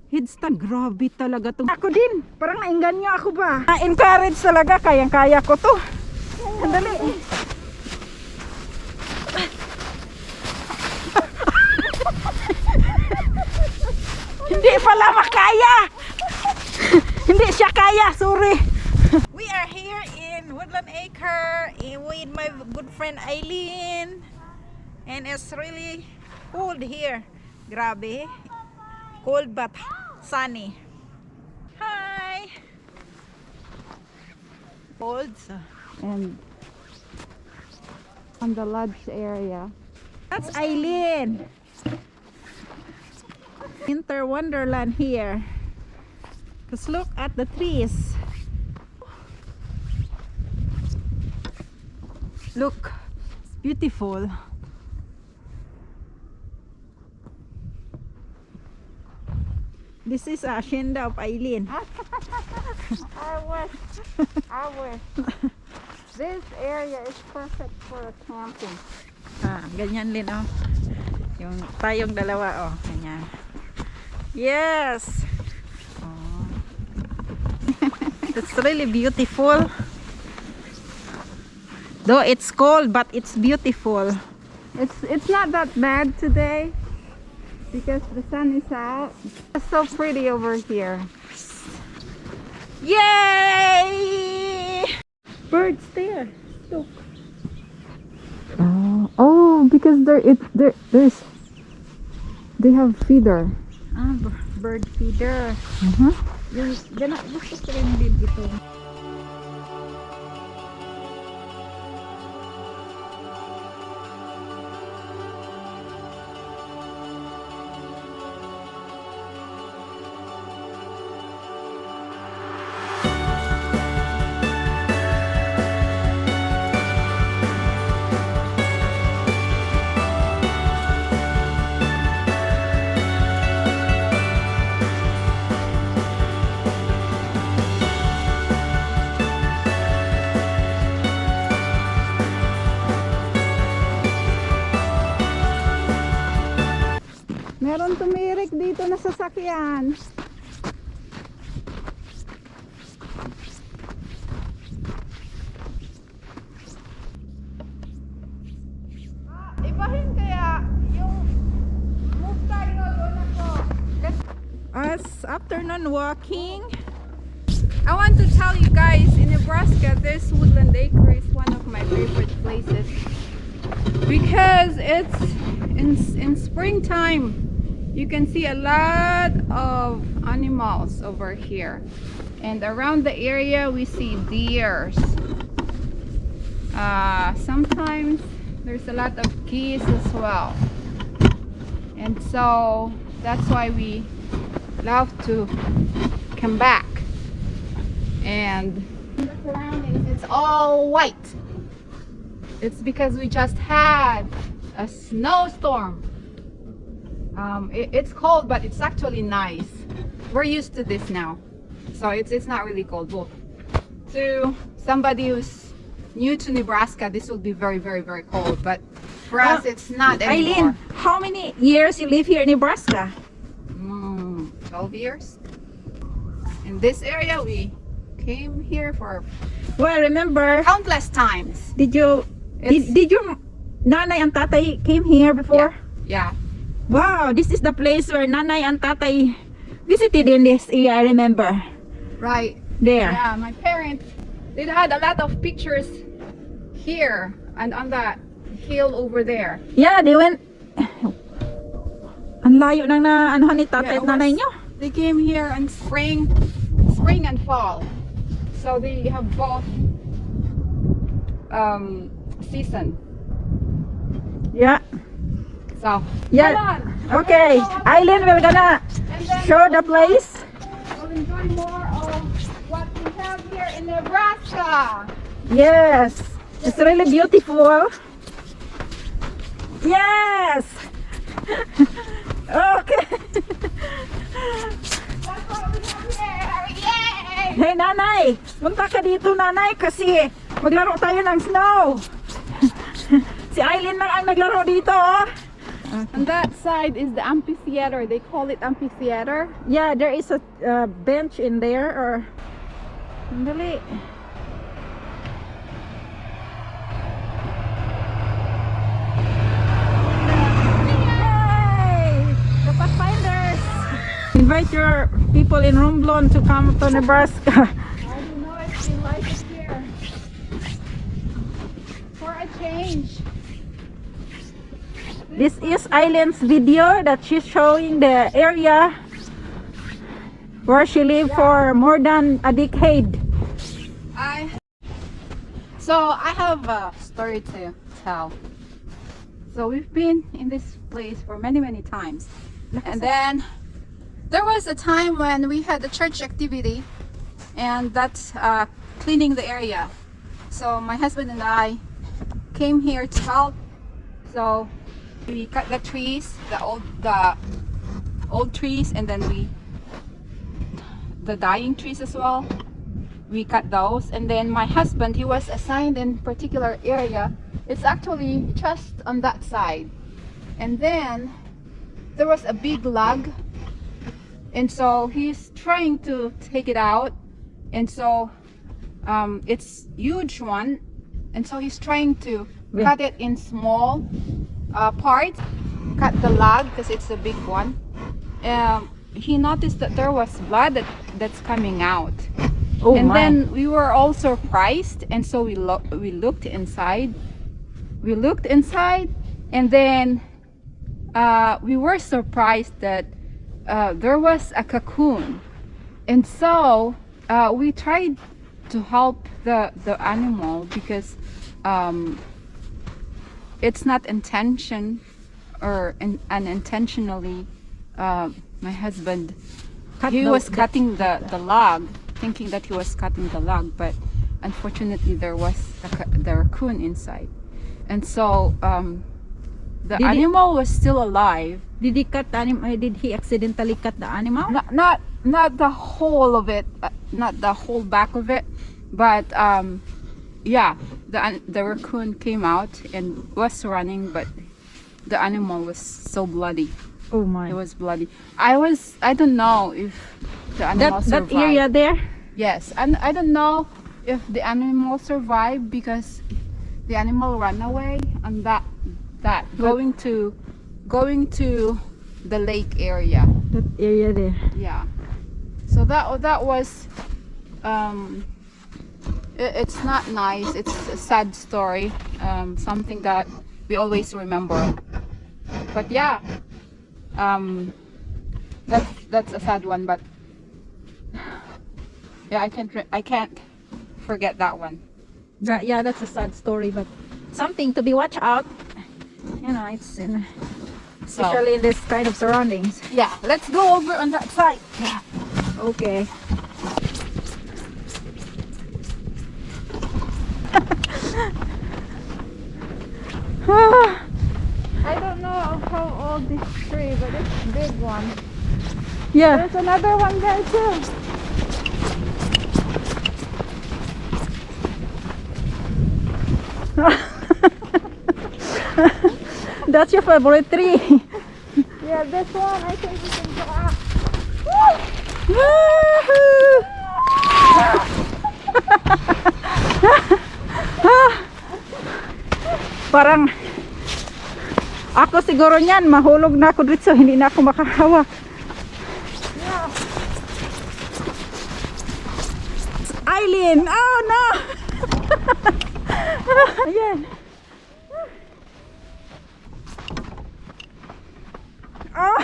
Headstand, grabe talaga to. Ako din, parang nainganyo ako ba? Na-encourage talaga, kayang-kaya ko to. Sandali. Hindi pala makaya. Hindi siya kaya, sorry. We are here in Woodland Acre with my good friend Eileen. And it's really cold here. Grabe. Cold but sunny. Hi. Cold. And on the lodge area. That's Eileen. Winter wonderland here. Just look at the trees. Look, it's beautiful. This is a hacienda of Eileen. I wish. This area is perfect for camping. Ganyan din oh. Yung tayong dalawa oh, ganyan. Yes. Oh. It's really beautiful. Though it's cold, but it's beautiful. It's not that bad today because the sun is out. It's so pretty over here. Yay! Birds there. Look. Oh, because they have feeder. Bird feeder. Gusto ko rin din ito. Meron tumirik dito na sasakyan. Ibahin kaya yung move tayo doon ako. As afternoon walking, I want to tell you guys, in Nebraska, this Woodland Acre is one of my favorite places because it's in springtime. You can see a lot of animals over here, and around the area we see deers. Sometimes there's a lot of geese as well, and so that's why we love to come back. And the surroundings, it's all white. It's because we just had a snowstorm. It's cold, but it's actually nice. We're used to this now, so it's not really cold. Well, to somebody who's new to Nebraska, this will be very, very, very cold. But for us, it's not Eileen, anymore. how many years you live here in Nebraska? 12 years. In this area, we came here for Well, remember, countless times. did your nanay and tatay came here before? Yeah. Wow, this is the place where nanay and tatay visited in this area, I remember. Right. There. Yeah, my parents, they had a lot of pictures here and on that hill over there. Yeah, they went. Ang layo nang na ano ni tatay at nanay nyo. They came here in spring and fall. So they have both season. Yeah. So Yeah. come on. Okay, Eileen, we're gonna And then show the place. we'll enjoy more of what we have here in Nebraska. Yes, it's really beautiful. Yes. Okay. That's what we have here. Yay! Hey nanay, punta ka dito nanay kasi maglaro tayo ng snow. Si Eileen lang ang naglaro dito oh. On that side is the amphitheater. They call it amphitheater. Yeah, there is a bench in there or sandali. Yay! The Pathfinders! Invite your people in Romblon to come to Nebraska. I don't know if they like it here. For a change. This is Eileen's video that she's showing the area where she lived for more than a decade. So I have a story to tell. So we've been in this place for many times, and then there was a time when we had a church activity, and that's cleaning the area. So my husband and I came here to help. So we cut the trees, the old trees, and then the dying trees as well. We cut those, and then my husband, he was assigned in particular area. It's actually just on that side, and then there was a big log, and so he's trying to take it out, and so it's huge one, and so he's trying to cut it in small parts, cut the log because it's a big one. He noticed that there was blood that's coming out. Oh, and my. then we were all surprised, and so we looked inside. We looked inside, and then we were surprised that there was a cocoon, and so we tried to help the animal because it's not intention or unintentionally. My husband, he was cutting the log, thinking that he was cutting the log, but unfortunately there was the raccoon inside, and so the animal was still alive. Did he cut the animal? Did he accidentally cut the animal? Not the whole of it, not the whole back of it, but yeah, the raccoon came out and was running, but the animal was so bloody. Oh my! It was bloody. I don't know if the animal survived. That area there. Yes, and I don't know if the animal survived because the animal ran away on that going to the lake area. That area there. Yeah. So that was it's not nice. It's a sad story. Something that we always remember. But yeah. That's a sad one, but yeah, I can't forget that one. Yeah, that's a sad story, but something to be watched out. You know, especially in this kind of surroundings. Yeah, let's go over on that side. Yeah. Okay. I don't know how old this tree, but it's a big one. Yeah. There's another one there too. That's your favorite tree. Yeah, this one I think we can go up. Parang ako siguro niyan, mahulog na ako dito, hindi na ako makahawak. Eileen, oh no! Ayan. Oh.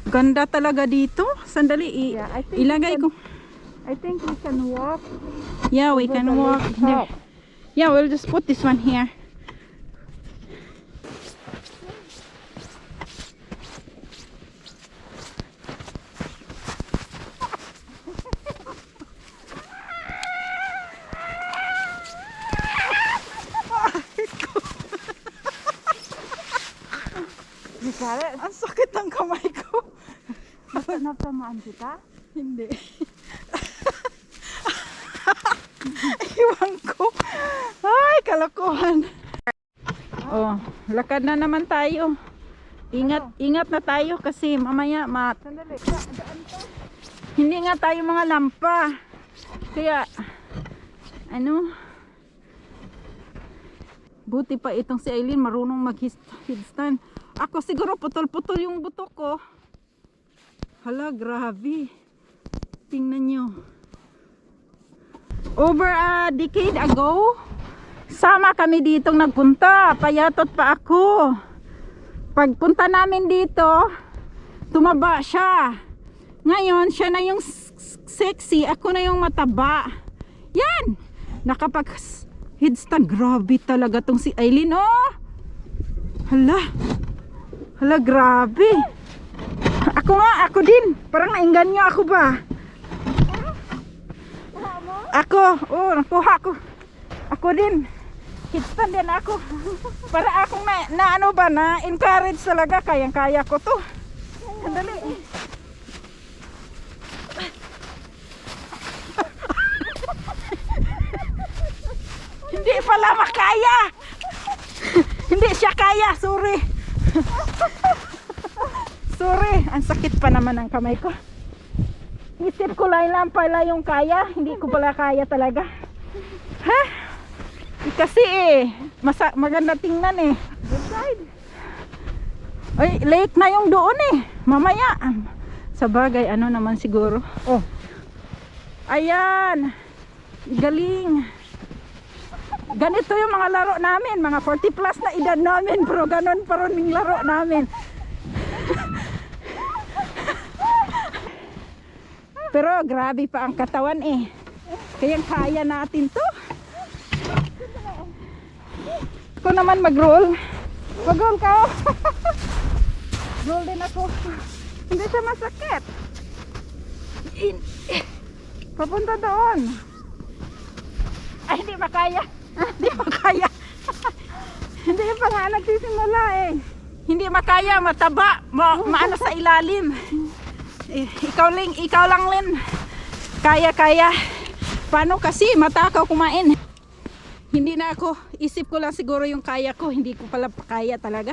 Ganda talaga dito. Sandali, Yeah, I think ilagay ko. I think we can walk. Yeah, we can walk there. Yeah, we'll just put this one here. You got it? Ang sakit ng kamay ko. Natamaan kita? Hindi. Iwan ko. Ay! Ay, kalokohan. Oh, lakad na naman tayo. Ingat na tayo kasi mamaya hindi nga tayo mga lampa. Kaya ano, buti pa itong si Aileen marunong mag-headstand. Ako siguro putol-putol yung buto ko. Hala, grabe. Tingnan nyo. Over a decade ago, sama kami ditong nagpunta. Payatot pa ako. Pagpunta namin dito, tumaba siya. Ngayon, siya na yung sexy, ako na yung mataba. Yan! Nakapag-headstand. Grabe talaga tong si Aileen, oh! Hala! Hala, grabe! Ako din. Parang nainganyo ako ba? Nakuha ko. Ako din. Headstand din ako. Para akong na-encourage talaga. Kayang-kaya ko to. Sandali. Hindi pala makaya. Hindi siya kaya. Sorry. Sorry. Ang sakit pa naman ang kamay ko. Isip ko lang pala yung kaya. Hindi ko pala kaya talaga. Ha? Kasi maganda tingnan eh. Good side. Ay, late na yung doon eh. Mamaya. Sa bagay, ano naman siguro. Oh. Ayan. Galing. Ganito yung mga laro namin. Mga 40 plus na edad namin. Pero ganon pa rin yung laro namin. Pero grabe pa ang katawan eh. Kaya kaya natin to. Ako naman mag-roll. Mag-roll ka. Roll din ako. Hindi siya masakit. Papunta doon. Ay, hindi makaya. Hindi makaya. Hindi pa nga nagsisimula eh. Hindi makaya, mataba. Maano sa ilalim. Ikaw lang Lin. Kaya. Paano kasi matakaw kumain? Hindi na ako. Isip ko lang siguro yung kaya ko. Hindi ko pala kaya talaga.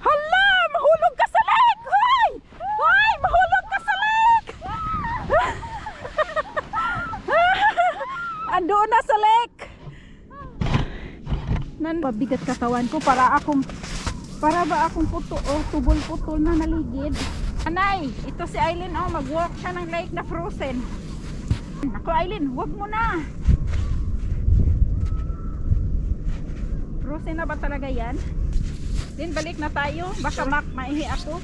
Hala! Mahulog ka sa lake! Hoy! Hoy! Mahulog ka sa lake! Ando na sa lake! Pabigat katawan ko para ba akong tubol-putol na naligid. Anay, ito si Aileen, mag-walk siya ng lake na frozen. Ako Aileen, huwag mo na. Frozen na ba talaga yan? Then balik na tayo, baka maihi ako.